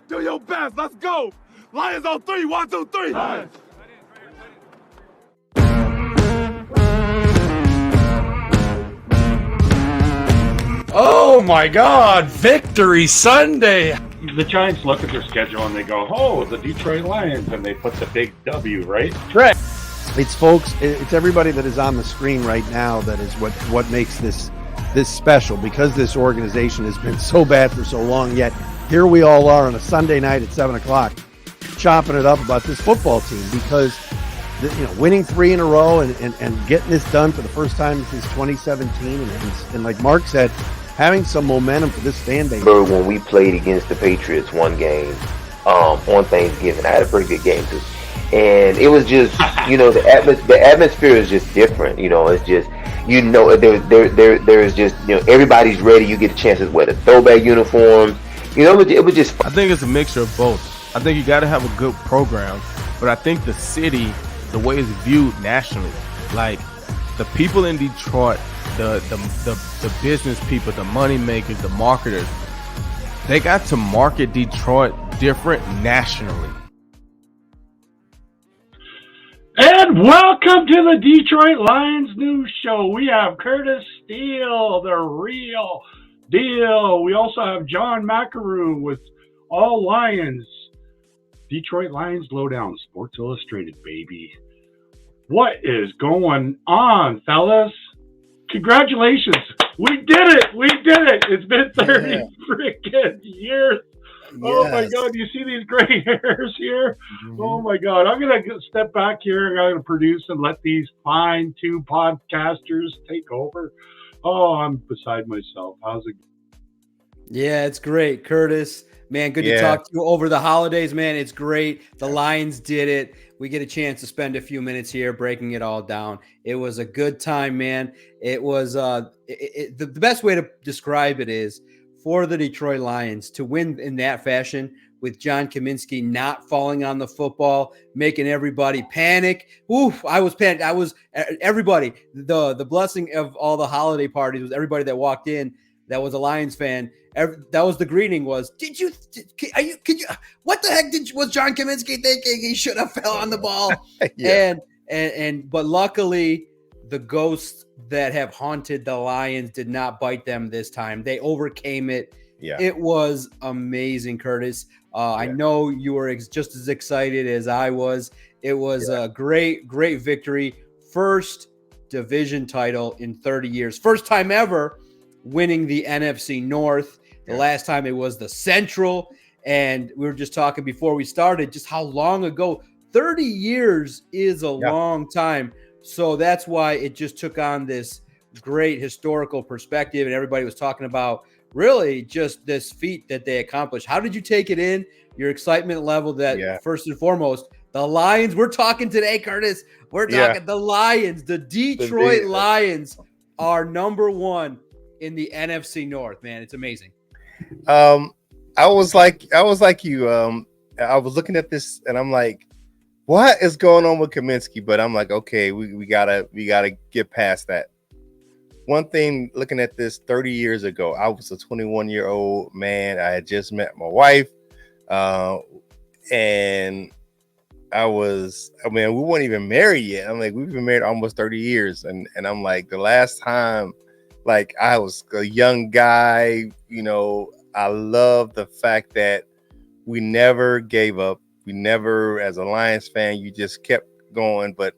Do your best. Let's go. Lions on 3. 1, 2, 3. Lions. Oh my God! Victory Sunday. The Giants look at their schedule and they go, "Oh, the Detroit Lions," and they put the big W, right? Correct. It's folks. It's everybody that is on the screen right now that is what makes this special, because this organization has been so bad for so long. Yet here we all are on a Sunday night at 7 o'clock, chopping it up about this football team, because winning 3 in a row and getting this done for the first time since 2017, and like Mark said, having some momentum for this fan base. When we played against the Patriots one game on Thanksgiving, I had a pretty good game too, and it was just the atmosphere is just different. It's just there is just everybody's ready. You get a chance to wear the throwback uniforms. It was just fun. I think it's a mixture of both. I think you got to have a good program, but I think the city, the way it's viewed nationally, like the people in Detroit, the business people, the money makers, the marketers, they got to market Detroit different nationally. And welcome to the Detroit Lions News Show. We have Curtis Steele, the real deal. We also have John Maakaron with All Lions. Detroit Lions Lowdown, Sports Illustrated, baby. What is going on, fellas? Congratulations. We did it. It's been 30 freaking years. Yes. Oh, my God. Do you see these gray hairs here? Mm-hmm. Oh, my God. I'm going to step back here. I'm going to produce and let these fine two podcasters take over. Oh, I'm beside myself. How's it going? Yeah, it's great, Curtis. Man, good to talk to you over the holidays, man. It's great. The Lions did it. We get a chance to spend a few minutes here breaking it all down. It was a good time, man. It was the best way to describe it is for the Detroit Lions to win in that fashion, with John Kaminsky not falling on the football, making everybody panic. Oof, I was panicked. I was everybody. The blessing of all the holiday parties was everybody that walked in that was a Lions fan. That was the greeting was, what the heck was John Kaminsky thinking? He should have fell on the ball. But luckily the ghosts that have haunted the Lions did not bite them this time. They overcame it. Yeah. It was amazing, Curtis. I know you were just as excited as I was. It was a great victory. First division title in 30 years. First time ever winning the NFC North. The last time it was the Central. And we were just talking before we started just how long ago. 30 years is a long time. So that's why it just took on this great historical perspective. And everybody was talking about really just this feat that they accomplished. How did you take it in? Your excitement level that first and foremost, the Lions, we're talking today, Curtis. We're talking the Lions, the Detroit Lions are number one in the NFC North, man. It's amazing. I was like you. I was looking at this and I'm like, what is going on with Kaminsky? But I'm like, okay, we gotta get past that. One thing, looking at this 30 years ago, I was a 21-year-old man. I had just met my wife, and we weren't even married yet. I'm like, we've been married almost 30 years, and I'm like, the last time, like, I was a young guy, I love the fact that we never gave up. We never, as a Lions fan, you just kept going. But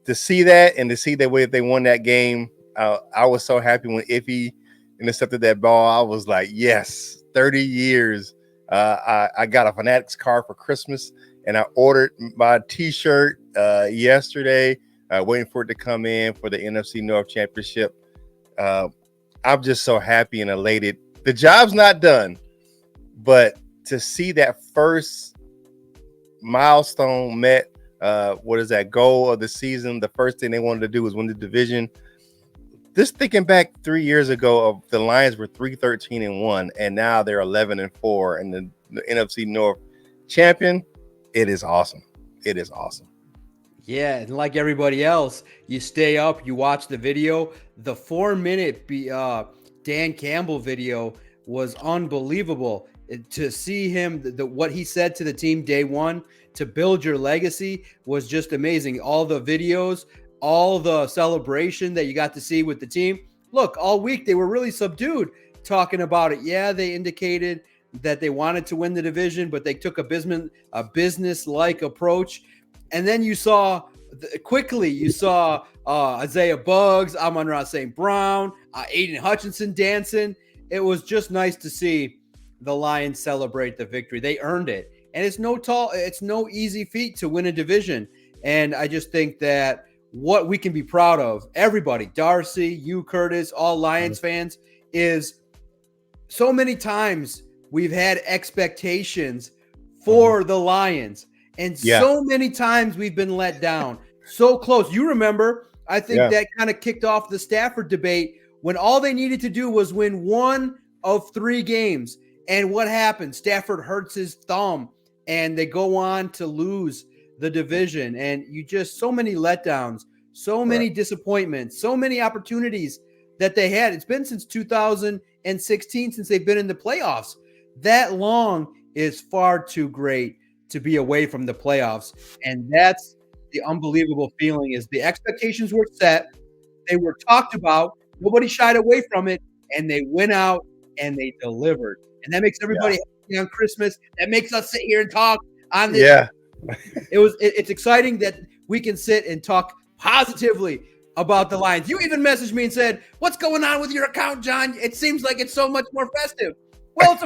to see that and to see the way that they won that game, I was so happy when Iffy intercepted that ball. I was like, yes, 30 years. I got a Fanatics card for Christmas, and I ordered my T-shirt yesterday, waiting for it to come in for the NFC North Championship. I'm just so happy and elated. The job's not done, but to see that first milestone met, what is that goal of the season? The first thing they wanted to do was win the division. Just thinking back 3 years ago, the Lions were 3-13-1, and now they're 11-4, and the NFC North champion. It is awesome. It is awesome. Yeah, and like everybody else, you stay up, you watch the video. The 4-minute Dan Campbell video was unbelievable. to see him, what he said to the team day one, to build your legacy, was just amazing. All the videos, all the celebration that you got to see with the team. Look, all week they were really subdued talking about it. Yeah, they indicated that they wanted to win the division, but they took a business-like approach. And then you saw Isaiah Buggs, Amon-Ra St. Brown, Aiden Hutchinson dancing. It was just nice to see the Lions celebrate the victory. They earned it. And it's no easy feat to win a division. And I just think that what we can be proud of, everybody, Darcy, you, Curtis, all Lions fans, is so many times we've had expectations for the Lions. And so many times we've been let down. So close. You remember, I think that kind of kicked off the Stafford debate when all they needed to do was win 1 of 3 games. And what happened? Stafford hurts his thumb and they go on to lose the division. And so many letdowns, so many disappointments, so many opportunities that they had. It's been since 2016 since they've been in the playoffs. That long is far too great to be away from the playoffs. And that's the unbelievable feeling, is the expectations were set. They were talked about. Nobody shied away from it. And they went out and they delivered. And that makes everybody happy on Christmas. That makes us sit here and talk on this. Yeah. It's exciting that we can sit and talk positively about the Lions. You even messaged me and said, "What's going on with your account, John? It seems like it's so much more festive." Well, it's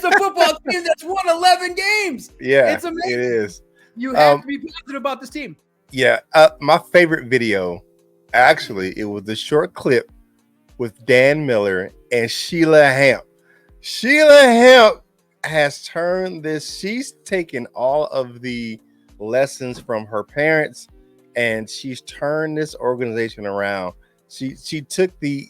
a football team that's won 11 games. Yeah, it's amazing. It is. You have to be positive about this team. Yeah, my favorite video, actually, it was the short clip with Dan Miller and Sheila Hamp. Sheila Hamp has turned this. She's taken all of the lessons from her parents, and she's turned this organization around. She took a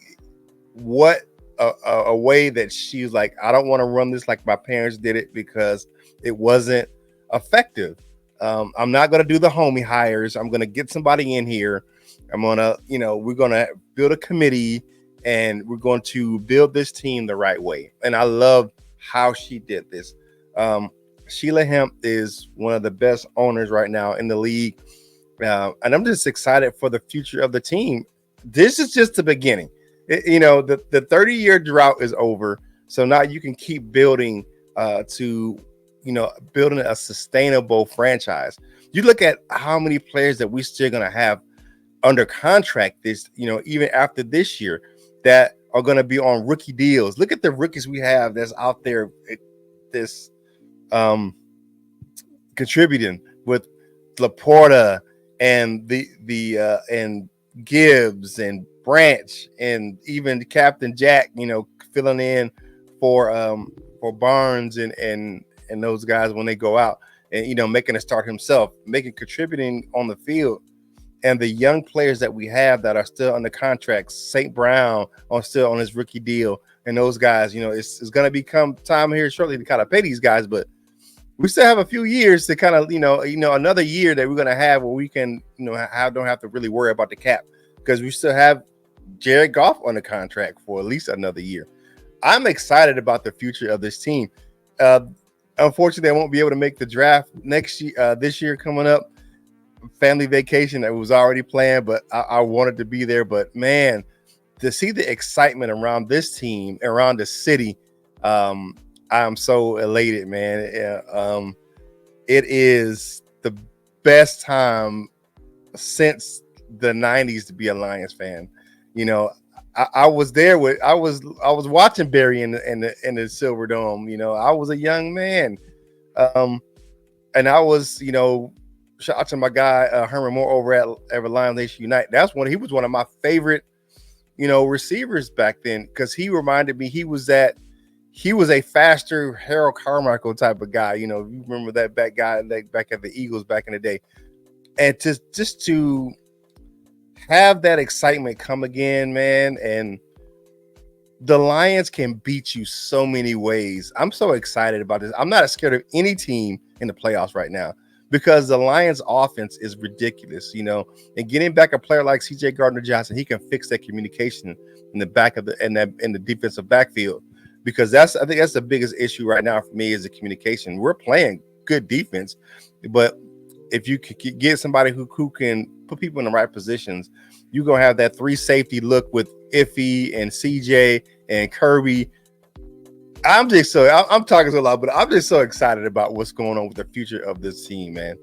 way that she was like, I don't want to run this like my parents did it because it wasn't effective. I'm not going to do the homie hires. I'm going to get somebody in here. I'm going to, we're going to build a committee and we're going to build this team the right way. And I love how she did this. Sheila Hemp is one of the best owners right now in the league. And I'm just excited for the future of the team. This is just the beginning. The 30-year drought is over. So now you can keep building building a sustainable franchise. You look at how many players that we still going to have under contract even after this year that are going to be on rookie deals. Look at the rookies we have that's out there contributing with Laporta and and Gibbs and Branch and even Captain Jack, filling in for Barnes and those guys when they go out and making a start himself, contributing on the field. And the young players that we have that are still under contract, St. Brown still on his rookie deal, and those guys, it's going to become time here shortly to kind of pay these guys, but we still have a few years to kind of, another year that we're going to have where we can, don't have to really worry about the cap because we still have Jared Goff on the contract for at least another year. I'm excited about the future of this team. Unfortunately, I won't be able to make the draft next year, this year coming up. Family vacation that was already planned, but I wanted to be there. But man, to see the excitement around this team, around the city, I'm so elated, man. It is the best time since the 90s to be a Lions fan. I was there I was watching Barry in the Silver Dome. I was a young man, and I was, shout out to my guy Herman Moore over at Lions Nation Unite. He was one of my favorite, receivers back then because he reminded me he was a faster Harold Carmichael type of guy. You remember that back at the Eagles back in the day, and just to have that excitement come again, man. And the Lions can beat you so many ways. I'm so excited about this. I'm not scared of any team in the playoffs right now because the Lions offense is ridiculous, and getting back a player like CJ Gardner-Johnson, he can fix that communication in the back of in the defensive backfield. because I think that's the biggest issue right now for me is the communication. We're playing good defense, but if you could get somebody who can put people in the right positions, you're gonna have that 3 safety look with Iffy and CJ and Kirby. I'm talking so loud, but I'm just so excited about what's going on with the future of this team, man.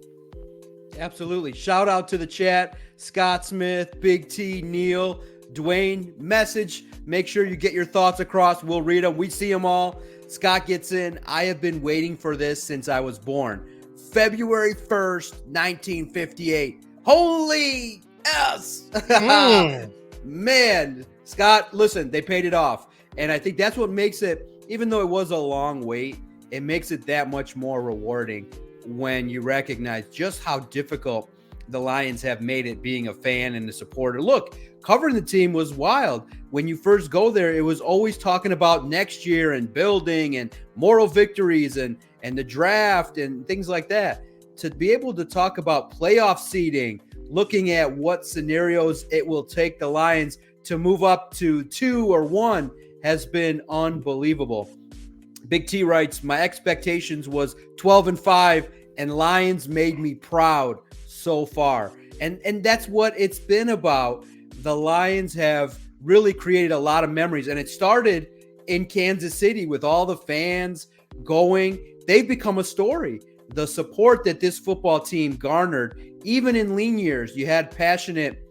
Absolutely. Shout out to the chat. Scott Smith, Big T, Neil, Dwayne, message. Make sure you get your thoughts across. We'll read them. We see them all. Scott gets in. I have been waiting for this since I was born. February 1st, 1958. Holy S! Man, Scott, listen, they paid it off. And I think that's what makes it, even though it was a long wait, it makes it that much more rewarding when you recognize just how difficult the Lions have made it being a fan and a supporter. Look, covering the team was wild. When you first go there, it was always talking about next year and building and moral victories and the draft and things like that. To be able to talk about playoff seeding, looking at what scenarios it will take the Lions to move up to 2 or 1 has been unbelievable. Big T writes, my expectations was 12-5, and Lions made me proud so far. And that's what it's been about. The Lions have really created a lot of memories, and it started in Kansas City with all the fans going. They've become a story. The support that this football team garnered, even in lean years, you had passionate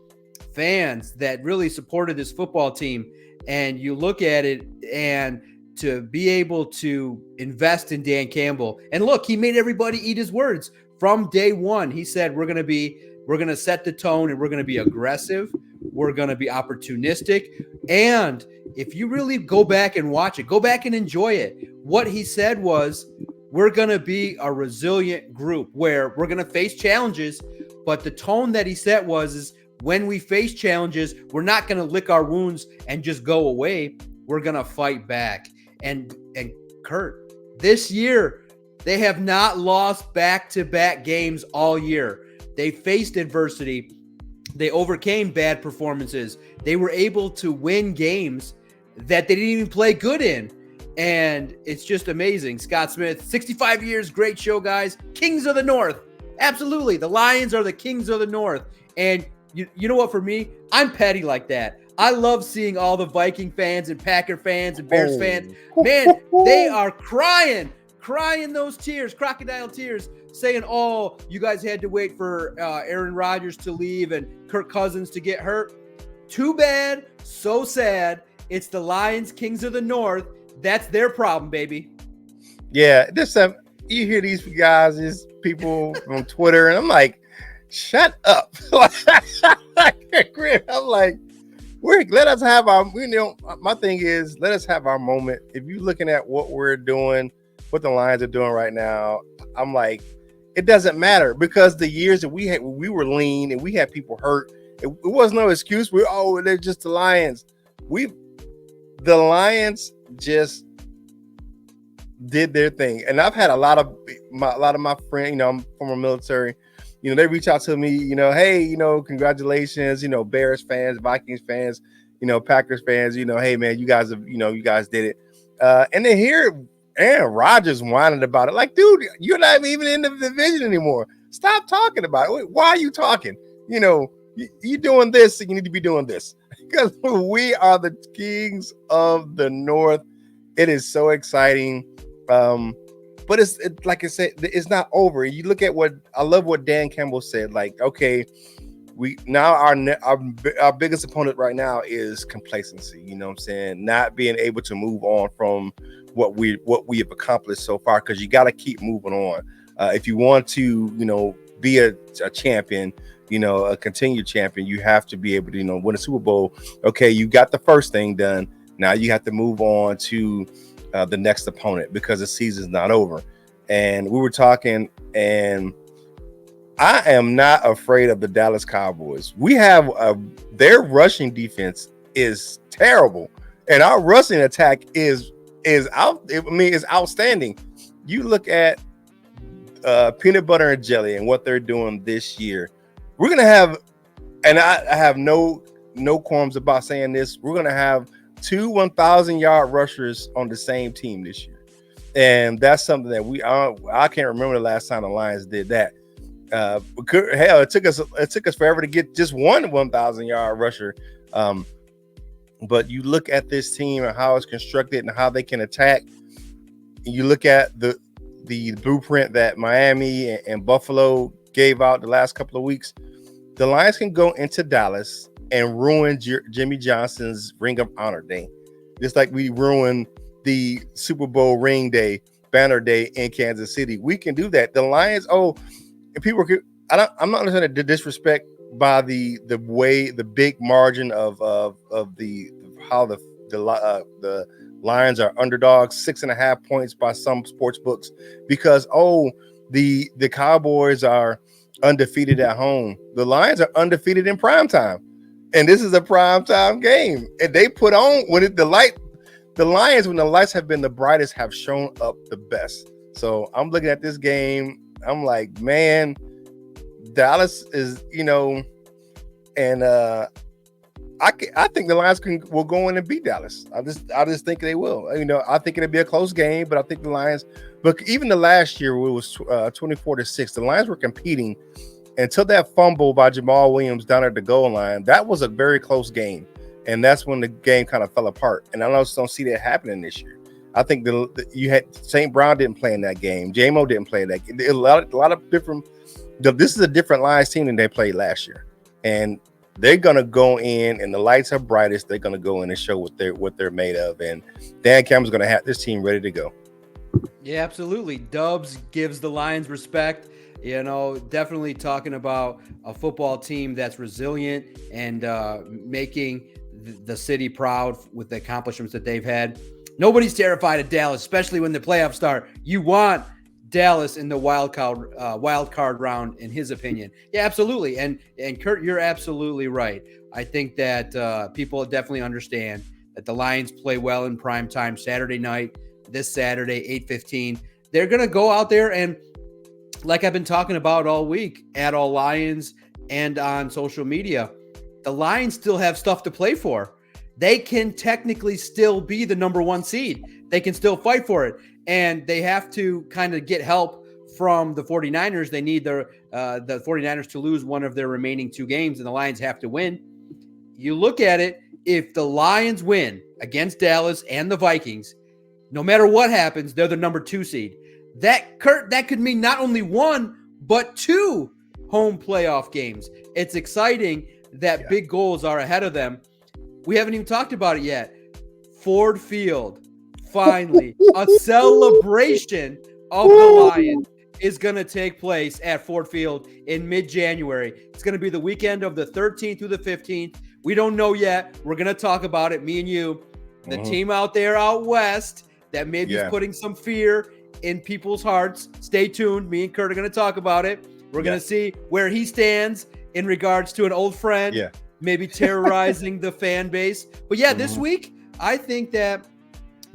fans that really supported this football team. And you look at it, and to be able to invest in Dan Campbell, and look, he made everybody eat his words from day one. He said, we're going to set the tone, and we're going to be aggressive. We're going to be opportunistic. And if you really go back and watch it, go back and enjoy it. What he said was, we're going to be a resilient group where we're going to face challenges. But the tone that he set is when we face challenges, we're not going to lick our wounds and just go away. We're going to fight back. And Curt, this year, they have not lost back-to-back games all year. They faced adversity. They overcame bad performances. They were able to win games that they didn't even play good in. And it's just amazing. Scott Smith, 65 years, great show, guys. Kings of the North. Absolutely. The Lions are the kings of the North. And you know what, for me, I'm petty like that. I love seeing all the Viking fans and Packer fans and Bears fans. Man, they are crying those tears, crocodile tears, saying, oh, you guys had to wait for Aaron Rodgers to leave and Kirk Cousins to get hurt. Too bad, so sad. It's the Lions, kings of the North. That's their problem, baby. Yeah, you hear these guys, these people on Twitter, and I'm like, shut up. I'm like, let us have our, my thing is, let us have our moment. If you're looking at what we're doing, what the Lions are doing right now, I'm like, it doesn't matter, because the years that we were lean and we had people hurt, it was no excuse. They're just the Lions. The Lions just did their thing. And I've had a lot of my friends, I'm former military, they reach out to me, hey, congratulations, Bears fans, Vikings fans, Packers fans, hey man, you guys did it. And then here Aaron Rodgers whining about it. Like, dude, you're not even in the division anymore. Stop talking about it. Why are you talking? You doing this, so you need to be doing this. Because we are the kings of the North. It is so exciting. But it's like I said, it's not over. You look at I love what Dan Campbell said. Like, okay, we now our biggest opponent right now is complacency. You know what I'm saying? Not being able to move on from what we have accomplished so far, because you got to keep moving on. If you want to, be a champion, a continued champion, you have to be able to, win a Super Bowl. Okay, you got the first thing done. Now you have to move on to the next opponent, because the season's not over. And we were talking, and I am not afraid of the Dallas Cowboys. We have their rushing defense is terrible, and our rushing attack is outstanding. You look at peanut butter and jelly and what they're doing this year. We're gonna have, and I have no qualms about saying this, we're gonna have 2 1,000-yard rushers on the same team this year. And that's something that I can't remember the last time the Lions did that. Hell, it took us forever to get just one 1,000-yard rusher. But you look at this team and how it's constructed and how they can attack. You look at the blueprint that Miami and Buffalo gave out the last couple of weeks. The Lions can go into Dallas and ruin Jimmy Johnson's Ring of Honor day, just like we ruined the Super Bowl ring day, banner day in Kansas City. We can do that. The Lions, and people could. I'm not understanding the disrespect by the way, the big margin of how the Lions are underdogs, 6.5 points by some sports books, because the Cowboys are undefeated at home. The Lions are undefeated in primetime, and this is a primetime game. And they put on the Lions, when the lights have been the brightest, have shown up the best. So I'm looking at this game. I'm like, man, Dallas is, and I think the Lions will go in and beat Dallas. I just think they will. I think it'll be a close game, but I think the Lions. But even the last year, it was 24-6. The Lions were competing until that fumble by Jamal Williams down at the goal line. That was a very close game, and that's when the game kind of fell apart. And I just don't see that happening this year. I think you had St. Brown didn't play in that game. J-Mo didn't play in that game. A lot of different. This is a different Lions team than they played last year, and they're gonna go in, and the lights are brightest. They're gonna go in and show what they're made of, and Dan Campbell's gonna have this team ready to go. Yeah, absolutely. Dubs gives the Lions respect. Definitely talking about a football team that's resilient and making the city proud with the accomplishments that they've had. Nobody's terrified of Dallas, especially when the playoffs start. You want Dallas in the wild card round, in his opinion. Yeah, absolutely. And Curt, you're absolutely right. I think that people definitely understand that the Lions play well in prime time Saturday night, this Saturday, 8:15. They're going to go out there and, like I've been talking about all week at All Lions and on social media, the Lions still have stuff to play for. They can technically still be the number 1 seed. They can still fight for it. And they have to kind of get help from the 49ers. They need the 49ers to lose one of their remaining 2 games, and the Lions have to win. You look at it, if the Lions win against Dallas and the Vikings, no matter what happens, they're the number 2 seed. That could mean not only 1, but 2 home playoff games. It's exciting that big goals are ahead of them. We haven't even talked about it yet. Ford Field. Finally, a celebration of the Lions is going to take place at Ford Field in mid-January. It's going to be the weekend of the 13th through the 15th. We don't know yet. We're going to talk about it, me and you. The team out there out west that maybe is putting some fear in people's hearts. Stay tuned. Me and Curt are going to talk about it. We're going to see where he stands in regards to an old friend, maybe terrorizing the fan base. But this week, I think that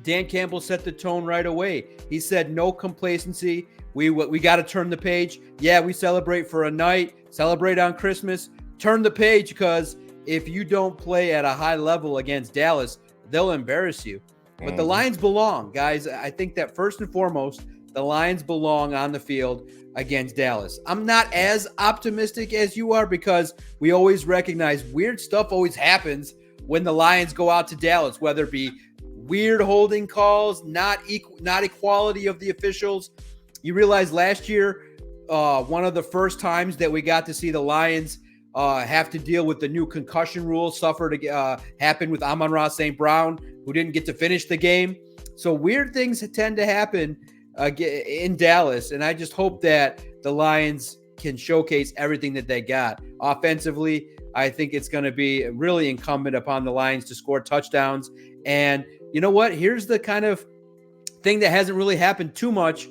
Dan Campbell set the tone right away. He said, no complacency. We got to turn the page. Yeah, we celebrate for a night, celebrate on Christmas, turn the page, because if you don't play at a high level against Dallas, they'll embarrass you. But the Lions belong, guys. I think that first and foremost, the Lions belong on the field against Dallas. I'm not as optimistic as you are, because we always recognize weird stuff always happens when the Lions go out to Dallas, whether it be weird holding calls, not equality of the officials. You realize last year, one of the first times that we got to see the Lions have to deal with the new concussion rule happened with Amon-Ra St. Brown, who didn't get to finish the game. So weird things tend to happen in Dallas, and I just hope that the Lions can showcase everything that they got. Offensively, I think it's going to be really incumbent upon the Lions to score touchdowns. And you know what? Here's the kind of thing that hasn't really happened too much.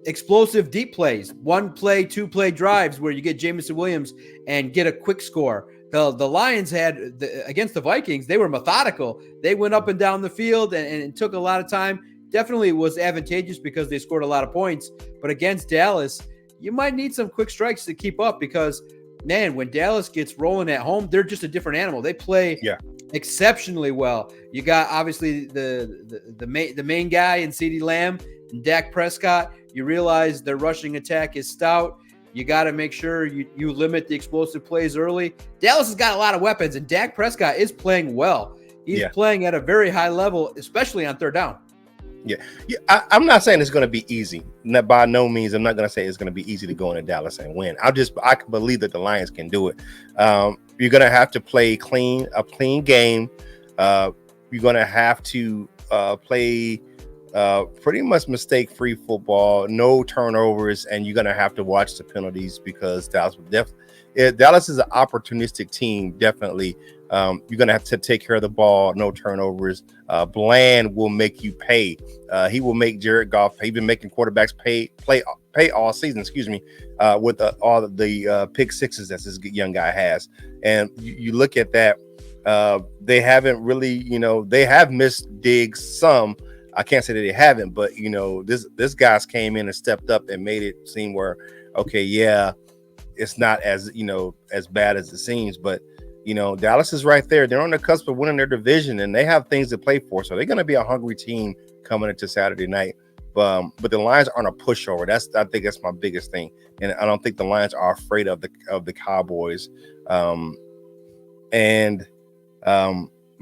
Explosive deep plays, 1-play, 2-play drives where you get Jameson Williams and get a quick score. The Lions had, against the Vikings, they were methodical. They went up and down the field and took a lot of time. Definitely was advantageous because they scored a lot of points. But against Dallas, you might need some quick strikes to keep up, because, man, when Dallas gets rolling at home, they're just a different animal. They play exceptionally well. You got obviously the main guy in CeeDee Lamb and Dak Prescott. You realize their rushing attack is stout. You got to make sure you limit the explosive plays early. Dallas has got a lot of weapons, and Dak Prescott is playing well. He's playing at a very high level, especially on third down. Yeah. I'm not saying it's going to be easy. By no means, I'm not going to say it's going to be easy to go into Dallas and win. I can believe that the Lions can do it. You're going to have to play a clean game. You're going to have to play pretty much mistake-free football, no turnovers, and you're going to have to watch the penalties because Dallas is an opportunistic team, definitely. You're going to have to take care of the ball, no turnovers. Bland will make you pay. He will make Jared Goff. He's been making quarterbacks pay all season, with all of the pick sixes that this young guy has. And you look at that, they haven't really, they have missed digs some. I can't say that they haven't, but this guy's came in and stepped up and made it seem where, okay, yeah, it's not as as bad as it seems, but Dallas is right there. They're on the cusp of winning their division, and they have things to play for. So they're going to be a hungry team coming into Saturday night. But the Lions aren't a pushover. I think that's my biggest thing, and I don't think the Lions are afraid of the Cowboys.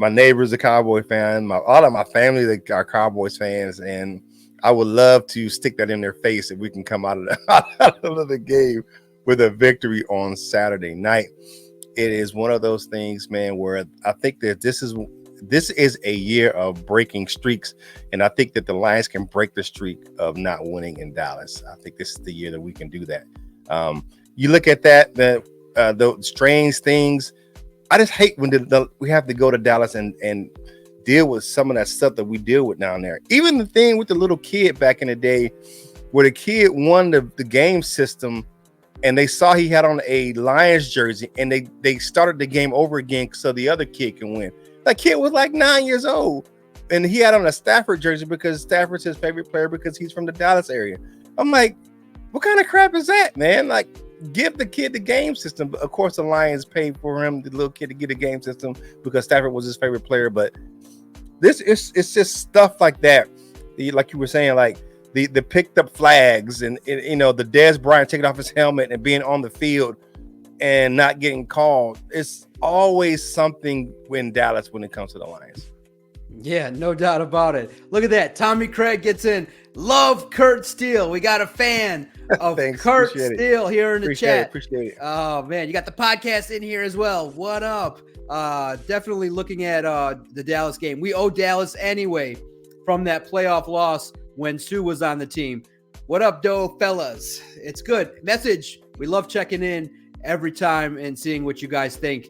My neighbor's a Cowboy fan. All of my family are Cowboys fans, and I would love to stick that in their face if we can come out of the game with a victory on Saturday night. It is one of those things, man, where I think that this is a year of breaking streaks, and I think that the Lions can break the streak of not winning in Dallas. I think this is the year that we can do that. You look at the strange things. I just hate when we have to go to Dallas and deal with some of that stuff that we deal with down there. Even the thing with the little kid back in the day, where the kid won the game system, and they saw he had on a Lions jersey, and they started the game over again so the other kid can win. That kid was like 9 years old, and he had on a Stafford jersey because Stafford's his favorite player because he's from the Dallas area. I'm like, what kind of crap is that, man? Like, give the kid the game system. Of course, the Lions paid for him, the little kid, to get a game system because Stafford was his favorite player. But it's just stuff like that. Like you were saying, like the picked up flags and the Dez Bryant taking off his helmet and being on the field and not getting called. It's always something in Dallas when it comes to the Lions. Yeah, no doubt about it. Look at that. Tommy Craig gets in. Love Curt Steele. We got a fan of Curt Steele here in the chat. Appreciate it. Oh, man. You got the podcast in here as well. What up? Definitely looking at the Dallas game. We owe Dallas anyway from that playoff loss when Sue was on the team. What up, Doe fellas? It's good. Message. We love checking in every time and seeing what you guys think.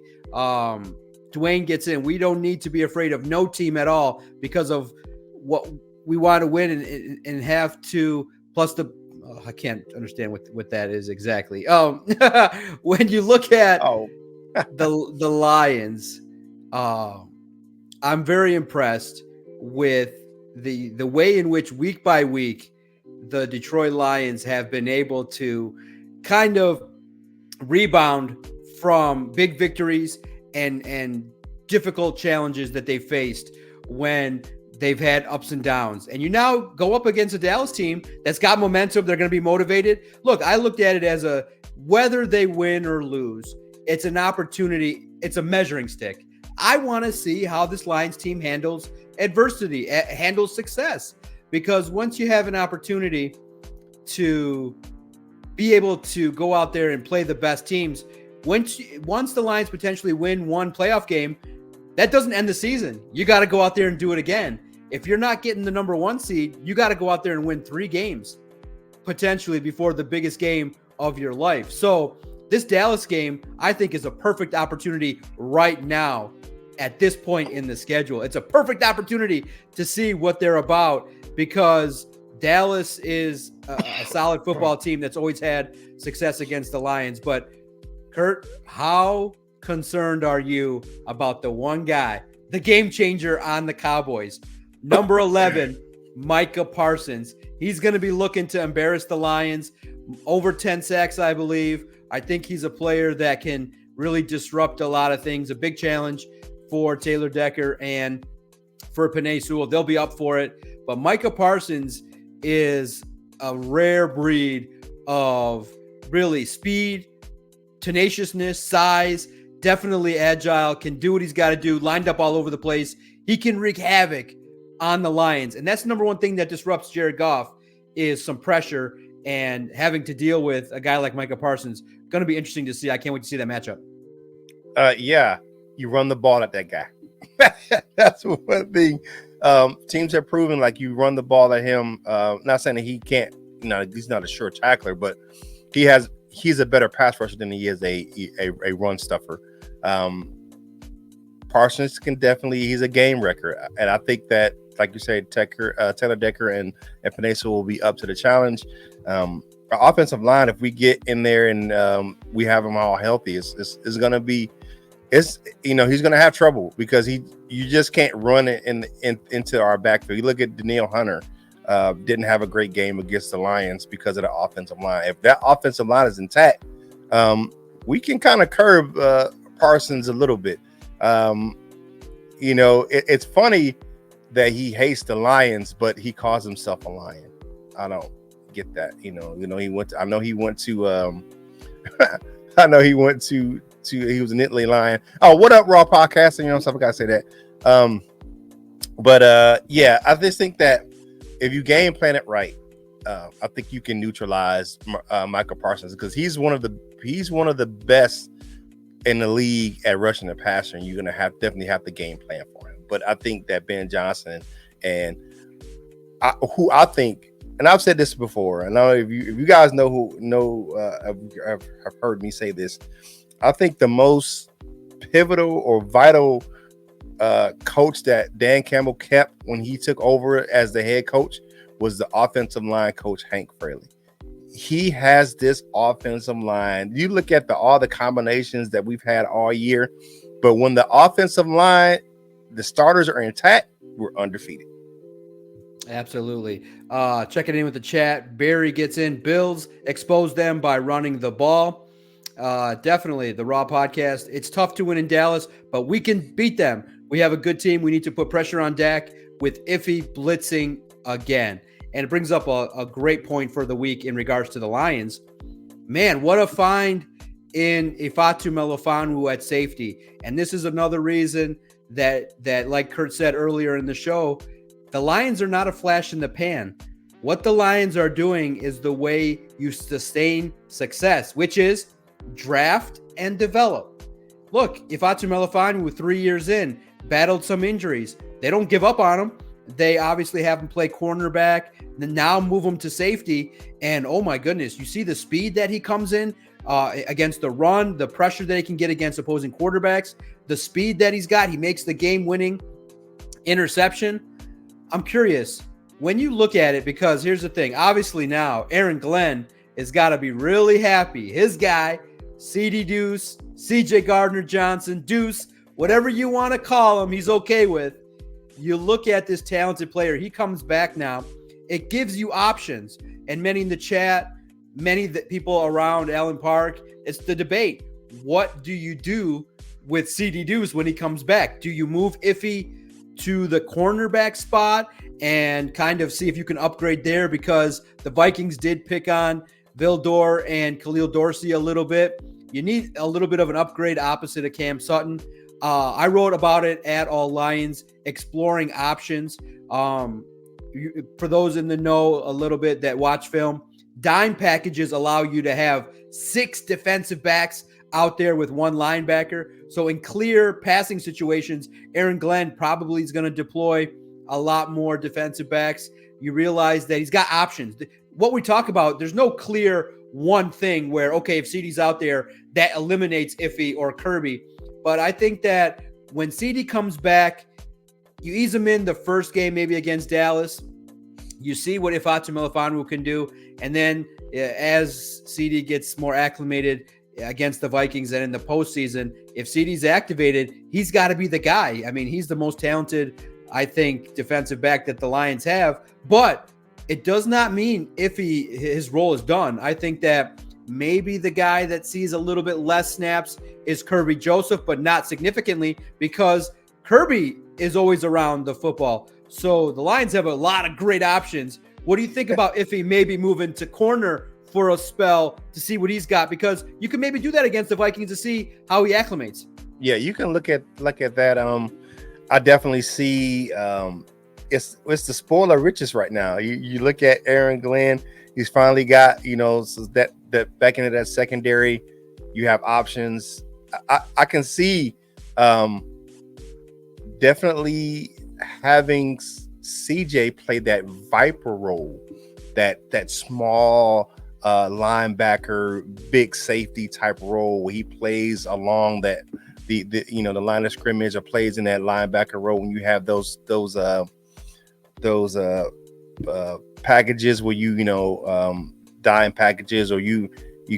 Dwayne gets in. We don't need to be afraid of no team at all because of what we want to win and have to, plus I can't understand what that is exactly. When you look at the Lions, I'm very impressed with the way in which week by week the Detroit Lions have been able to kind of rebound from big victories and difficult challenges that they faced when they've had ups and downs. And you now go up against a Dallas team that's got momentum. They're going to be motivated. Look, I looked at it as whether they win or lose, it's an opportunity. It's a measuring stick. I want to see how this Lions team handles adversity, handles success, because once you have an opportunity to be able to go out there and play the best teams, once the Lions potentially win one playoff game, that doesn't end the season. You got to go out there and do it again. If you're not getting the number one seed, you got to go out there and win 3 games, potentially before the biggest game of your life. So this Dallas game, I think, is a perfect opportunity right now at this point in the schedule. It's a perfect opportunity to see what they're about, because Dallas is a solid football team that's always had success against the Lions. But Curt, how concerned are you about the one guy, the game changer on the Cowboys, number 11, Micah Parsons? He's going to be looking to embarrass the Lions. Over 10 sacks, I believe. I think he's a player that can really disrupt a lot of things. A big challenge for Taylor Decker and for Penei Sewell. They'll be up for it. But Micah Parsons is a rare breed of really speed, tenaciousness, size, definitely agile, can do what he's got to do, lined up all over the place. He can wreak havoc on the Lions. And that's the number one thing that disrupts Jared Goff is some pressure and having to deal with a guy like Micah Parsons. Going to be interesting to see. I can't wait to see that matchup. Yeah, you run the ball at that guy. That's one thing. Teams have proven like you run the ball at him. Not saying that he can't, he's not a sure tackler, but he's a better pass rusher than he is a run stuffer. Parsons he's a game wrecker. And I think that, like you said, Taylor Decker and Penei Sewell will be up to the challenge. Our offensive line, if we get in there and we have them all healthy, it's going to be, he's going to have trouble because you just can't run it into our backfield. You look at Danielle Hunter, didn't have a great game against the Lions because of the offensive line. If that offensive line is intact, we can kind of curb Parsons a little bit. It's funny that he hates the Lions, but he calls himself a Lion. I don't get that. He was an Italy Lion. Oh, what up, Raw Podcasting? So I forgot to say that. Yeah, I just think that if you game plan it right, I think you can neutralize Micah Parsons because he's one of the best in the league at rushing the passer, and you're gonna definitely have the game plan for him. But I think that Ben Johnson and I think, and I've said this before, and I don't know if you guys have heard me say this. I think the most pivotal or vital coach that Dan Campbell kept when he took over as the head coach was the offensive line coach, Hank Fraley. He has this offensive line. You look at all the combinations that we've had all year, but when the offensive line, the starters are intact, we're undefeated. Absolutely. Checking in with the chat. Barry gets in. Bills expose them by running the ball. Definitely the Raw Podcast. It's tough to win in Dallas, but we can beat them. We have a good team. We need to put pressure on Dak with Iffy blitzing again. And it brings up a great point for the week in regards to the Lions. Man, what a find in Ifeatu Melifonwu at safety. And this is another reason that like Curt said earlier in the show, the Lions are not a flash in the pan. What the Lions are doing is the way you sustain success, which is draft and develop. Look, Ifeatu Melifonwu 3 years in, battled some injuries. They don't give up on him. They obviously have him play cornerback, then now move him to safety. And oh my goodness, you see the speed that he comes in against the run, the pressure that he can get against opposing quarterbacks, the speed that he's got. He makes the game-winning interception. I'm curious, when you look at it, because here's the thing. Obviously now, Aaron Glenn has got to be really happy. His guy, CD Deuce, CJ Gardner-Johnson, Deuce, whatever you want to call him, he's okay with. You look at this talented player. He comes back now. It gives you options. And many in the chat, many of the people around Allen Park, it's the debate. What do you do with CD Deuce when he comes back? Do you move Iffy to the cornerback spot and kind of see if you can upgrade there? Because the Vikings did pick on Vildor and Khalil Dorsey a little bit. You need a little bit of an upgrade opposite of Cam Sutton. I wrote about it at All Lions, exploring options. For those in the know a little bit that watch film, dime packages allow you to have 6 defensive backs out there with 1 linebacker. So in clear passing situations, Aaron Glenn probably is going to deploy a lot more defensive backs. You realize that he's got options. What we talk about, there's no clear one thing where, okay, if CD's out there, that eliminates Iffy or Kirby. But I think that when CD comes back, you ease him in the first game, maybe against Dallas. You see what Ifeatu Melifonwu can do. And then as CD gets more acclimated against the Vikings and in the postseason, if CD's activated, he's got to be the guy. I mean, he's the most talented, I think, defensive back that the Lions have. But it does not mean his role is done. I think that maybe the guy that sees a little bit less snaps is Kirby Joseph, but not significantly, because Kirby is always around the football. So the Lions have a lot of great options. What do you think about if he maybe moving to corner for a spell to see what he's got? Because you can maybe do that against the Vikings to see how he acclimates. Yeah, you can look at that. I definitely see it's the spoiler riches right now. You look at Aaron Glenn, he's finally got, so that back into that secondary, you have options. I can see definitely having CJ play that Viper role, that small linebacker, big safety type role where he plays along that the line of scrimmage, or plays in that linebacker role when you have those packages where dime packages, or you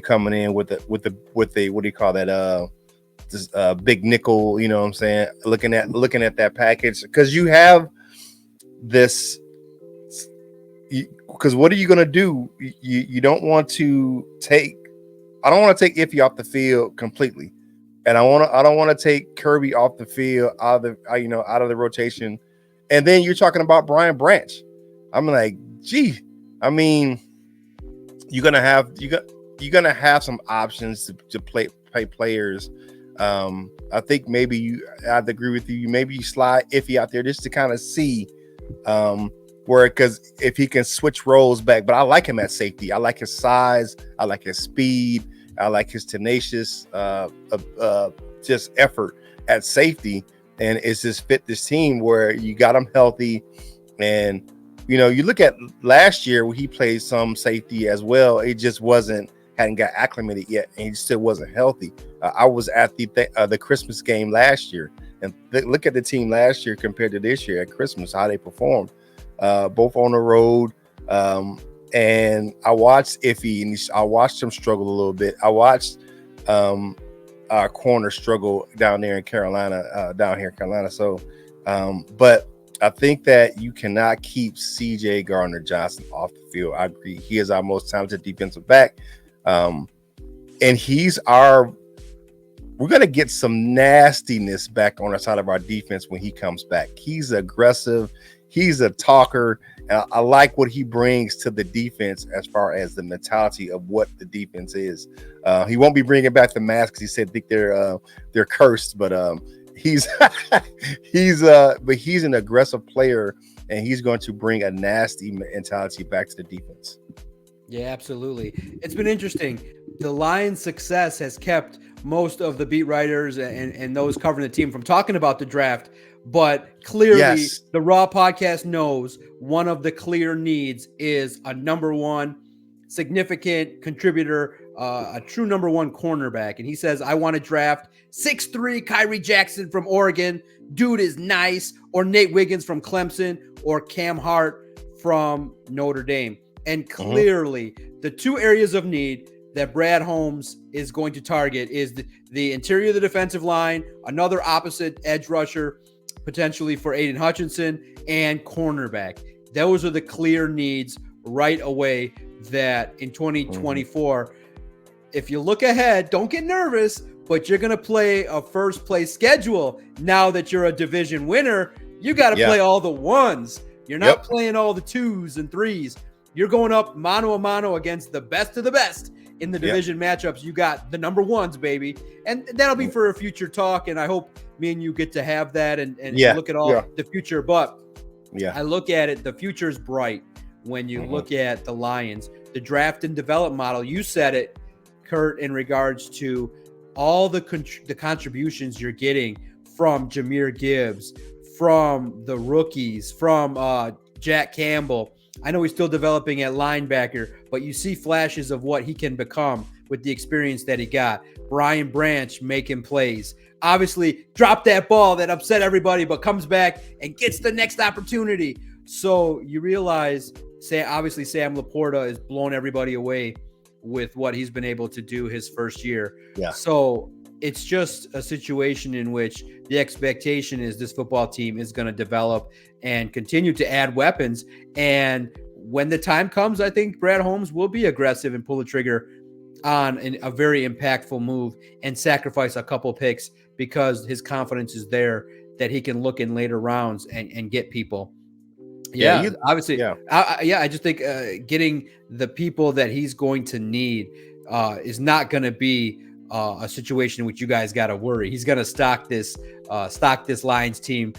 coming in with the what do you call that, this big nickel, what I'm saying, looking at that package, because you have this, because what are you going to do? You don't want to take, I don't want to take Iffy off the field completely, and I don't want to take Kirby off the field, out of the rotation, and then you're talking about Brian Branch. I'm like, gee, I mean, you're gonna have some options to play players. I think maybe I'd agree with you. Maybe you slide Iffy out there just to kind of see because if he can switch roles back. But I like him at safety. I like his size. I like his speed. I like his tenacious just effort at safety. And it's just fit this team where you got him healthy. And, you look at last year where he played some safety as well. It just hadn't got acclimated yet, and he still wasn't healthy. I was at the Christmas game last year, and look at the team last year compared to this year at Christmas, how they performed, both on the road. And I watched Iffy, and I watched him struggle a little bit. I watched our corner struggle down here in Carolina. So, but I think that you cannot keep CJ Gardner-Johnson off the field. I agree. He is our most talented defensive back. And we're going to get some nastiness back on the side of our defense when he comes back. He's aggressive. He's a talker. And I like what he brings to the defense as far as the mentality of what the defense is. He won't be bringing back the masks. He said, I think they're cursed, but he's an aggressive player, and he's going to bring a nasty mentality back to the defense. Yeah, absolutely. It's been interesting. The Lions' success has kept most of the beat writers and those covering the team from talking about the draft. But clearly, the Raw podcast knows one of the clear needs is a number one significant contributor, a true number one cornerback. And he says, I want to draft 6'3" Kyrie Jackson from Oregon. Dude is nice. Or Nate Wiggins from Clemson. Or Cam Hart from Notre Dame. And clearly, the two areas of need that Brad Holmes is going to target is the interior of the defensive line, another opposite edge rusher, potentially for Aiden Hutchinson, and cornerback. Those are the clear needs right away that in 2024, if you look ahead, don't get nervous, but you're going to play a first place schedule. Now that you're a division winner, you got to play all the ones. You're not playing all the twos and threes. You're going up mano a mano against the best of the best in the division matchups. You got the number ones, baby. And that'll be for a future talk. And I hope me and you get to have that and look at all the future. But I look at it, the future is bright when you look at the Lions. The draft and develop model, you said it, Curt, in regards to all the contributions you're getting from Jahmyr Gibbs, from the rookies, from Jack Campbell. I know he's still developing at linebacker, but you see flashes of what he can become with the experience that he got. Brian Branch making plays. Obviously, dropped that ball that upset everybody, but comes back and gets the next opportunity. So you realize, obviously, Sam Laporta is blowing everybody away with what he's been able to do his first year. Yeah. So it's just a situation in which the expectation is this football team is going to develop and continue to add weapons. And when the time comes, I think Brad Holmes will be aggressive and pull the trigger on a very impactful move and sacrifice a couple picks because his confidence is there that he can look in later rounds and get people. Yeah, Obviously. yeah. I just think getting the people that he's going to need is not going to be a situation in which you guys got to worry. He's going to stock this Lions team.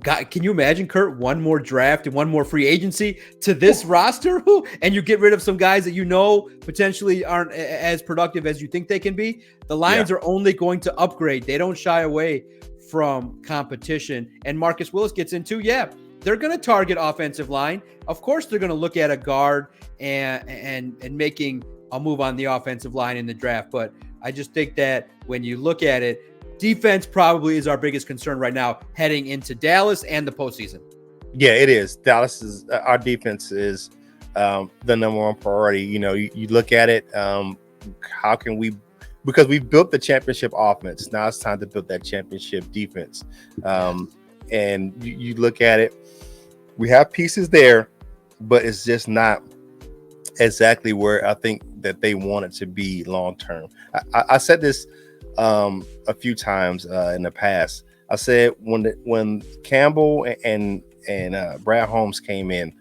God, can you imagine, Curt, one more draft and one more free agency to this roster, and you get rid of some guys that potentially aren't as productive as you think they can be? The Lions are only going to upgrade. They don't shy away from competition. And Marcus Willis gets into, they're going to target offensive line. Of course, they're going to look at a guard and making a move on the offensive line in the draft. But I just think that when you look at it, defense probably is our biggest concern right now heading into Dallas and the postseason. Yeah, it is. Dallas is our defense is the number one priority. You look at it. How can we? Because we built the championship offense. Now it's time to build that championship defense. And you look at it. We have pieces there, but it's just not exactly where I think that they want it to be long term. I said this a few times in the past. I said when Campbell and Brad Holmes came in,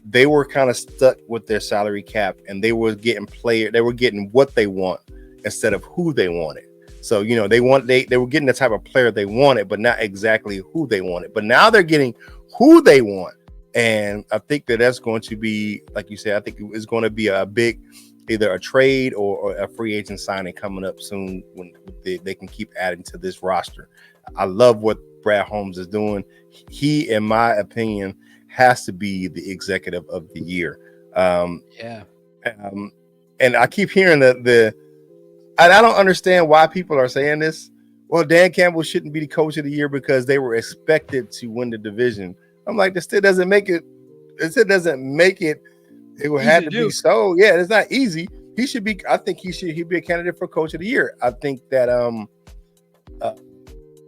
they were kind of stuck with their salary cap, and they were getting what they want instead of who they wanted. So they were getting the type of player they wanted, but not exactly who they wanted. But now they're getting who they want, and I think that's going to be, like you said, I think it's going to be a big, either a trade or a free agent signing coming up soon when they can keep adding to this roster. I love what Brad Holmes is doing. He, in my opinion, has to be the executive of the year. And I keep hearing and I don't understand why people are saying this. Well, Dan Campbell shouldn't be the coach of the year because they were expected to win the division. I'm like, this still doesn't make it. It doesn't make it. It would have to be so. Yeah, it's not easy. He should be. I think he'd be a candidate for coach of the year. I think that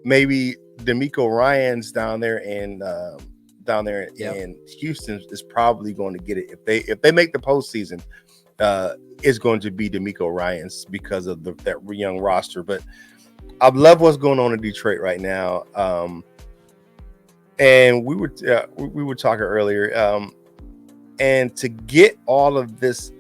maybe D'Amico Ryans down there in Houston is probably going to get it if they make the postseason. It's going to be D'Amico Ryans because of that young roster. But I love what's going on in Detroit right now. And we were talking earlier. And to get all of this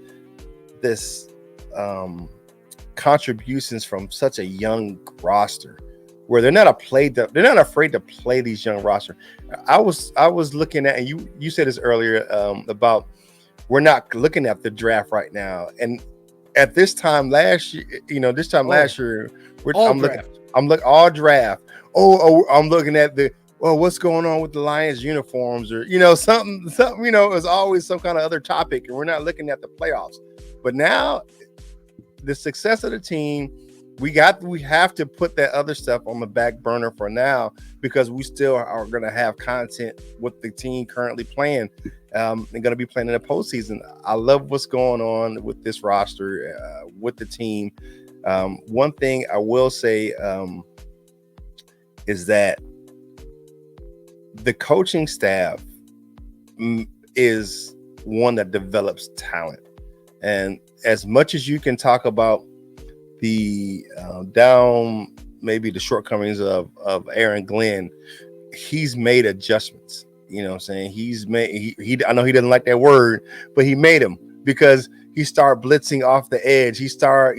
contributions from such a young roster, where they're not afraid to play these young roster. I was looking at, and you said this earlier about we're not looking at the draft right now. And at this time last year, last year, I'm looking all draft. I'm looking at what's going on with the Lions uniforms, or something, it's always some kind of other topic, and we're not looking at the playoffs. But now the success of the team, we have to put that other stuff on the back burner for now, because we still are going to have content with the team currently playing. They're going to be playing in the postseason. I love what's going on with this roster, with the team. One thing I will say is that the coaching staff is one that develops talent. And as much as you can talk about the maybe the shortcomings of Aaron Glenn, he's made adjustments. You know what I'm saying? I know he doesn't like that word, but he made them, because he started blitzing off the edge. He started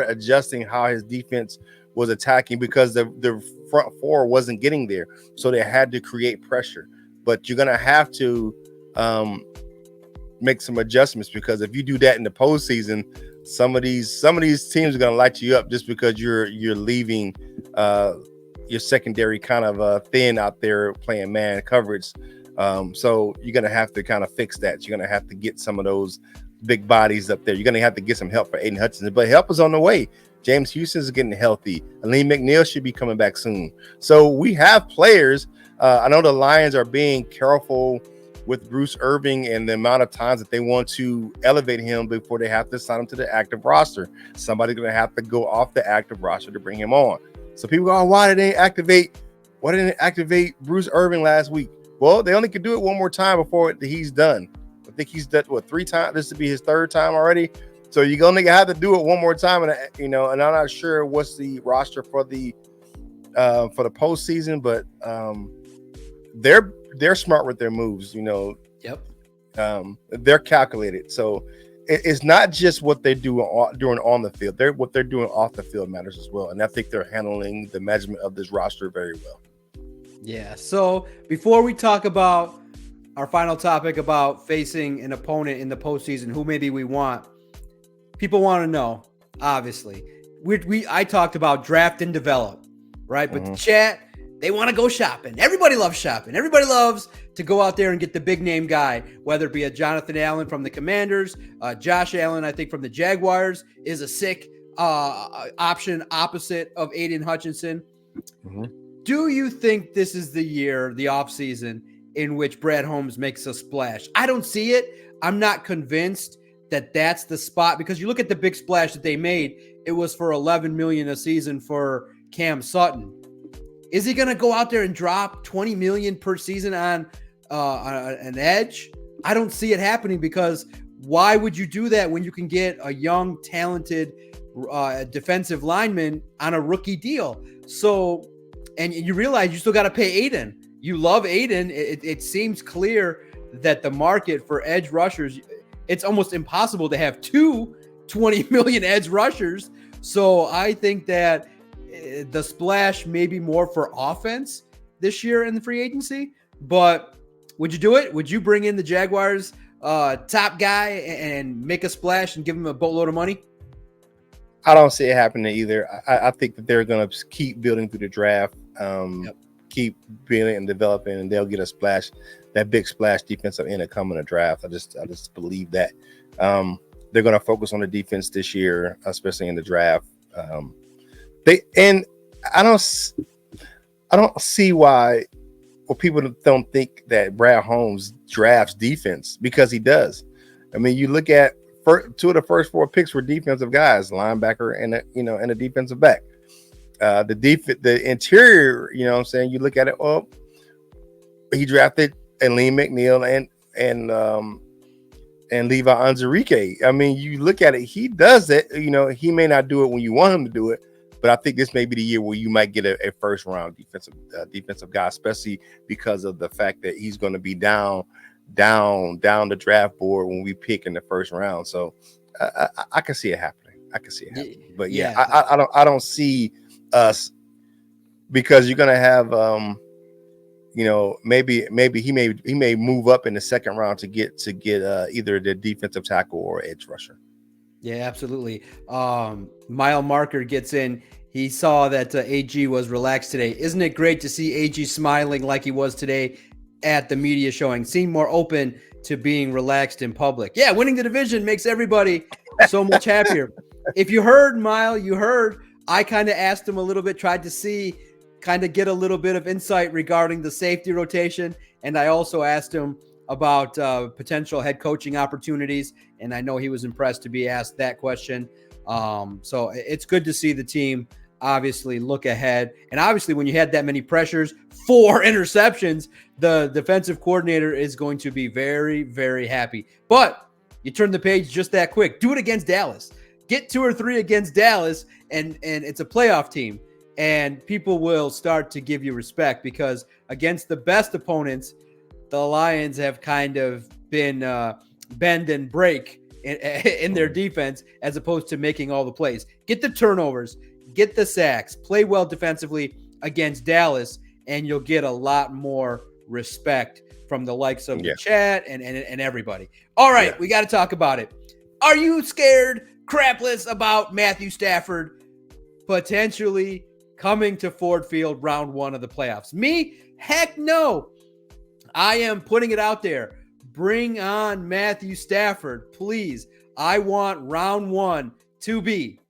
adjusting how his defense was attacking, because the front four wasn't getting there. So they had to create pressure. But you're gonna have to make some adjustments, because if you do that in the postseason, some of these teams are gonna light you up just because you're leaving your secondary kind of thin out there playing man coverage. So you're gonna have to kind of fix that. You're gonna have to get some of those big bodies up there. You're gonna have to get some help for Aiden Hutchinson, but help is on the way. James Houston is getting healthy. Aleem McNeil should be coming back soon. So we have players. I know the Lions are being careful with Bruce Irving and the amount of times that they want to elevate him before they have to sign him to the active roster. Somebody's going to have to go off the active roster to bring him on. So people go, why didn't they activate Bruce Irving last week? Well, they only could do it one more time before he's done. I think he's done 3 times. This would be his 3rd time already. So you're going to have to do it one more time. And I'm not sure what's the roster for the for the postseason, but they're smart with their moves. Yep. They're calculated. So it's not just what they do doing on the field. What they're doing off the field matters as well. And I think they're handling the management of this roster very well. Yeah. So before we talk about our final topic about facing an opponent in the postseason, who maybe we want, people want to know, obviously. I talked about draft and develop, right? But the chat, they want to go shopping. Everybody loves shopping. Everybody loves to go out there and get the big name guy, whether it be a Jonathan Allen from the Commanders, Josh Allen, I think from the Jaguars, is a sick option opposite of Aiden Hutchinson. Do you think this is the year, the offseason, in which Brad Holmes makes a splash? I don't see it. I'm not convinced that that's the spot, because you look at the big splash that they made, it was for $11 million a season for Cam Sutton. Is he going to go out there and drop $20 million per season on an edge? I don't see it happening, because why would you do that when you can get a young, talented defensive lineman on a rookie deal? So, and you realize you still got to pay Aiden. You love Aiden. It seems clear that the market for edge rushers, it's almost impossible to have two 20 million edge rushers. So I think that the splash may be more for offense this year in the free agency. But would you do it? Would you bring in the Jaguars top guy and make a splash and give him a boatload of money? I don't see it happening either. I think that they're going to keep building through the draft, keep building and developing, and they'll get a splash, that big splash defensive end coming in the draft. I just believe that they're going to focus on the defense this year, especially in the draft. I don't see why people don't think that Brad Holmes drafts defense, because he does. I mean, you look at two of the first four picks were defensive guys, linebacker and a defensive back. The interior, you know what I'm saying? You look at it, he drafted Aleem McNeil and Levi Onwuzurike. I mean, you look at it, he does it. He may not do it when you want him to do it, but I think this may be the year where you might get a first round defensive guy, especially because of the fact that he's going to be down the draft board when we pick in the first round. So I can see it happening. But I don't see us, because you're gonna have maybe he may move up in the second round to get either the defensive tackle or edge rusher. Yeah, absolutely. Mile Marker gets in. He saw that AG was relaxed today. Isn't it great to see AG smiling like he was today at the media showing? Seemed more open to being relaxed in public. Yeah, winning the division makes everybody so much happier. If you heard, Mile, I kind of asked him a little bit, tried to get a little bit of insight regarding the safety rotation. And I also asked him about potential head coaching opportunities. And I know he was impressed to be asked that question. So it's good to see the team obviously look ahead. And obviously when you had that many pressures, 4 interceptions, the defensive coordinator is going to be very, very happy. But you turn the page just that quick. Do it against Dallas. Get 2 or 3 against Dallas, and it's a playoff team. And people will start to give you respect, because against the best opponents, the Lions have kind of been bend and break in their defense, as opposed to making all the plays. Get the turnovers, get the sacks, play well defensively against Dallas, and you'll get a lot more respect from the likes of the chat and everybody. All right, we got to talk about it. Are you scared crapless about Matthew Stafford potentially coming to Ford Field round 1 of the playoffs? Me? Heck no. I am putting it out there. Bring on Matthew Stafford, please. I want round 1 to be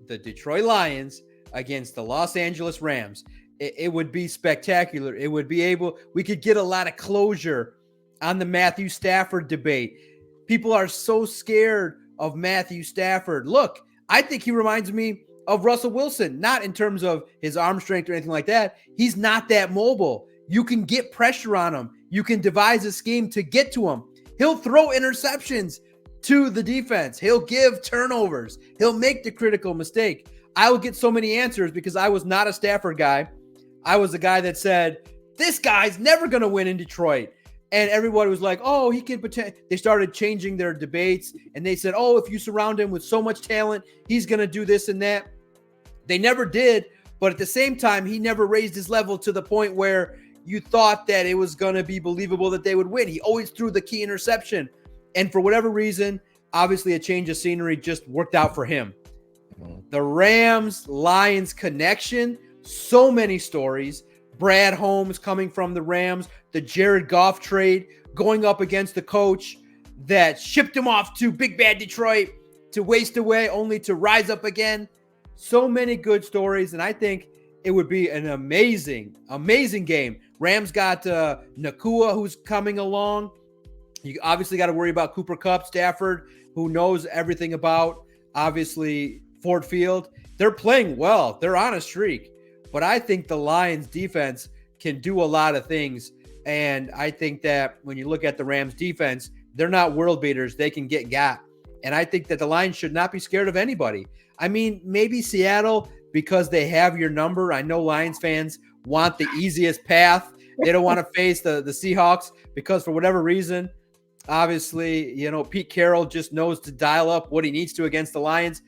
the Detroit Lions against the Los Angeles Rams. It would be spectacular. It would be we could get a lot of closure on the Matthew Stafford debate. People are so scared of Matthew Stafford. Look, I think he reminds me of Russell Wilson, not in terms of his arm strength or anything like that. He's not that mobile. You can get pressure on him. You can devise a scheme to get to him. He'll throw interceptions to the defense. He'll give turnovers. He'll make the critical mistake. I will get so many answers because I was not a Stafford guy. I was the guy that said, this guy's never going to win in Detroit. And everybody was like, oh, he can pretend. They started changing their debates. And they said, oh, if you surround him with so much talent, he's going to do this and that. They never did. But at the same time, he never raised his level to the point where you thought that it was going to be believable that they would win. He always threw the key interception. And for whatever reason, obviously a change of scenery just worked out for him. The Rams-Lions connection, so many stories. Brad Holmes coming from the Rams, the Jared Goff trade, going up against the coach that shipped him off to Big Bad Detroit to waste away only to rise up again. So many good stories, and I think it would be an amazing, amazing game. Rams got Nakua, who's coming along. You obviously got to worry about Cooper Kupp, Stafford, who knows everything about, obviously, Ford Field. They're playing well. They're on a streak. But I think the Lions defense can do a lot of things. And I think that when you look at the Rams defense, they're not world beaters. They can get got. And I think that the Lions should not be scared of anybody. I mean, maybe Seattle, because they have your number. I know Lions fans want the easiest path. They don't want to face the Seahawks because for whatever reason, obviously, you know, Pete Carroll just knows to dial up what he needs to against the Lions.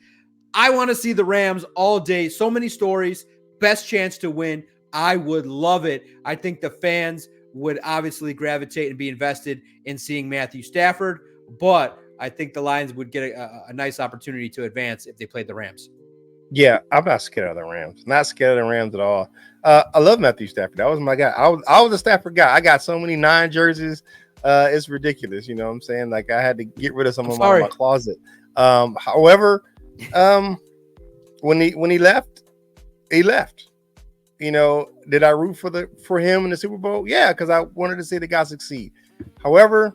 I want to see the Rams all day. So many stories. Best chance to win. I would love it. I think the fans would obviously gravitate and be invested in seeing Matthew Stafford, but I think the Lions would get a nice opportunity to advance if they played the Rams. Yeah, I'm not scared of the Rams. Not scared of the Rams at all. I love Matthew Stafford. That was my guy. I was a Stafford guy. I got so many 9 jerseys. It's ridiculous. You know what I'm saying? Like I had to get rid of some of my closet. However, when he left, he left. You know, did I root for him in the Super Bowl? Yeah, because I wanted to see the guy succeed. However,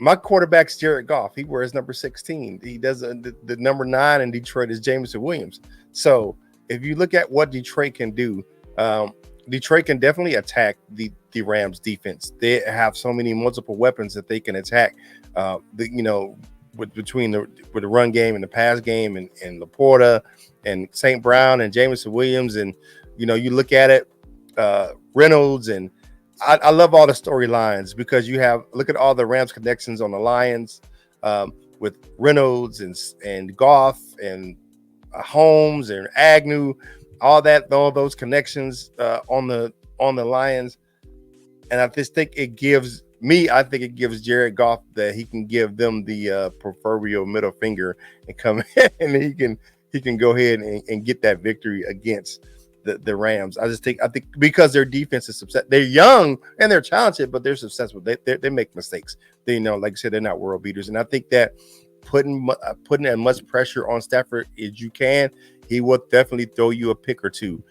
my quarterback's Jared Goff. He wears number 16. He does the number 9 in Detroit is Jameson Williams. So if you look at what Detroit can do, Detroit can definitely attack the Rams defense. They have so many multiple weapons that they can attack. Between the run game and the pass game and Laporta and St. Brown and Jameson Williams. And, you know, you look at it, Reynolds, and I love all the storylines because look at all the Rams connections on the Lions with Reynolds and Goff and Holmes and Agnew, all those connections on the Lions. And I just think it gives Jared Goff that he can give them the proverbial middle finger and come in and he can go ahead and get that victory against the Rams. I think because their defense is successful. They're young and they're talented, but they're successful. They make mistakes. They, you know, like I said, they're not world beaters. And I think that putting as much pressure on Stafford as you can, he will definitely throw you a pick or two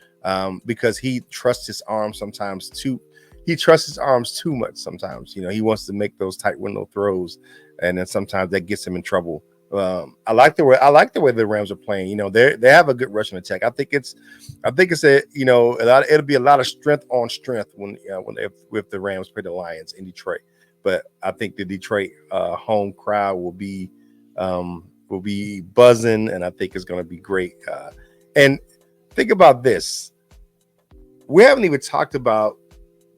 because he trusts his arms sometimes too. He trusts his arms too much sometimes. You know, he wants to make those tight window throws, and then sometimes that gets him in trouble. I like the way the Rams are playing. You know, they have a good rushing attack. I think it's it'll be a lot of strength on strength with the Rams play the Lions in Detroit. But I think the Detroit home crowd will be buzzing, and I think it's going to be great. And think about this: we haven't even talked about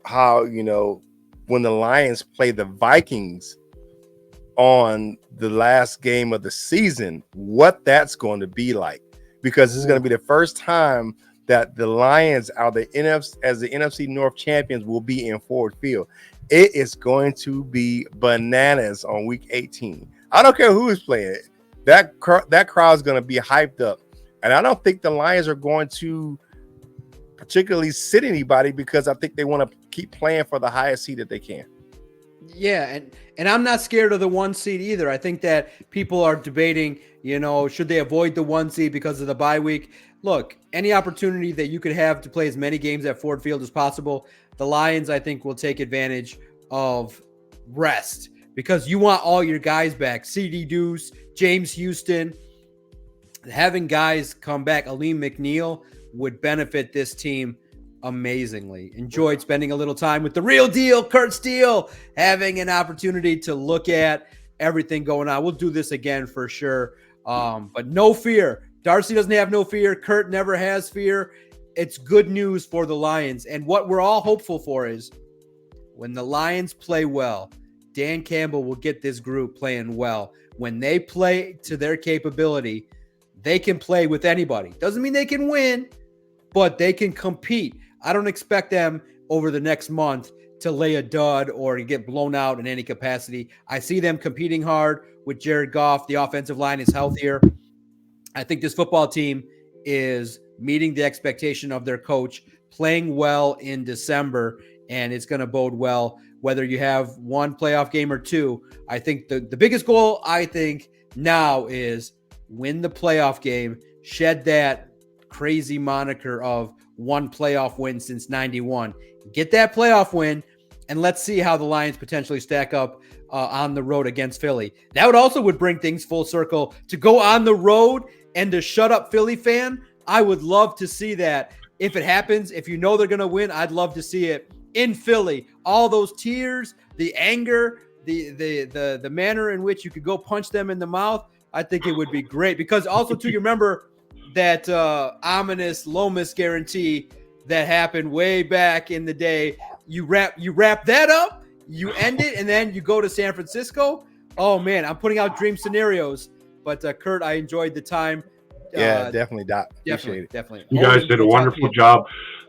how, you know, when the Lions play the Vikings on the last game of the season, what that's going to be like, because it's going to be the first time that the Lions are the NFC North champions will be in Ford Field. It is going to be bananas on week 18. I don't care who is playing it. That crowd is going to be hyped up, and I don't think the Lions are going to particularly sit anybody because I think they want to keep playing for the highest seed that they can. Yeah, and I'm not scared of the 1 seed either. I think that people are debating, you know, should they avoid the 1 seed because of the bye week? Look, any opportunity that you could have to play as many games at Ford Field as possible, the Lions, I think, will take advantage of rest because you want all your guys back. CD Deuce, James Houston, having guys come back. Aleem McNeil would benefit this team amazingly. Enjoyed spending a little time with the real deal, Curt Steele, having an opportunity to look at everything going on. We'll do this again for sure. But no fear. Darcy doesn't have no fear. Curt never has fear. it's good news for the Lions. And what we're all hopeful for is when the Lions play well, Dan Campbell will get this group playing well. When they play to their capability, they can play with anybody. Doesn't mean they can win, but they can compete. I don't expect them over the next month to lay a dud or to get blown out in any capacity. I see them competing hard with Jared Goff. The offensive line is healthier. I think this football team is meeting the expectation of their coach, playing well in December, and it's going to bode well whether you have one playoff game or two. I think the biggest goal, I think, now is win the playoff game, shed that crazy moniker of one playoff win since 91. Get that playoff win, and let's see how the Lions potentially stack up on the road against Philly. That would bring things full circle to go on the road and to shut up Philly fan. I would love to see that. If it happens, if you know they're going to win, I'd love to see it in Philly. All those tears, the anger, the manner in which you could go punch them in the mouth. I think it would be great because also too, you remember that ominous Lomas guarantee that happened way back in the day. You wrap that up, you end it, and then you go to San Francisco. Oh man, I'm putting out dream scenarios. But Curt, I enjoyed the time. Yeah, definitely, Doc. Appreciate it. Definitely. You guys did a wonderful job.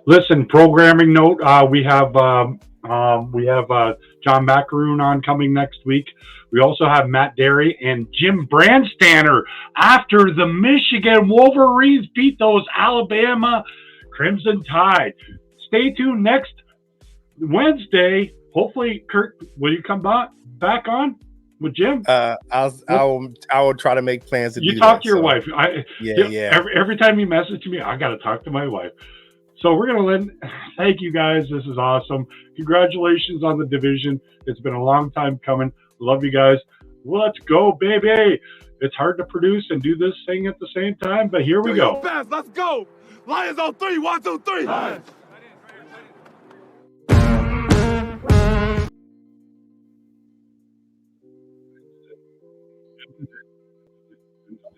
Listen, programming note: we have John Maakaron on coming next week. We also have Matt Derry and Jim Brandstatter after the Michigan Wolverines beat those Alabama Crimson Tide. Stay tuned next Wednesday. Hopefully, Curt, will you come back on with Jim? I will try to make plans to do that. You talk to your wife. Yeah. Every time you message me, I got to talk to my wife. So we're going to thank you guys. This is awesome. Congratulations on the division. It's been a long time coming. Love you guys. Let's go, baby. It's hard to produce and do this thing at the same time, but here we go. Fast, let's go. Lions on 3. 1, 2, 3. Lions.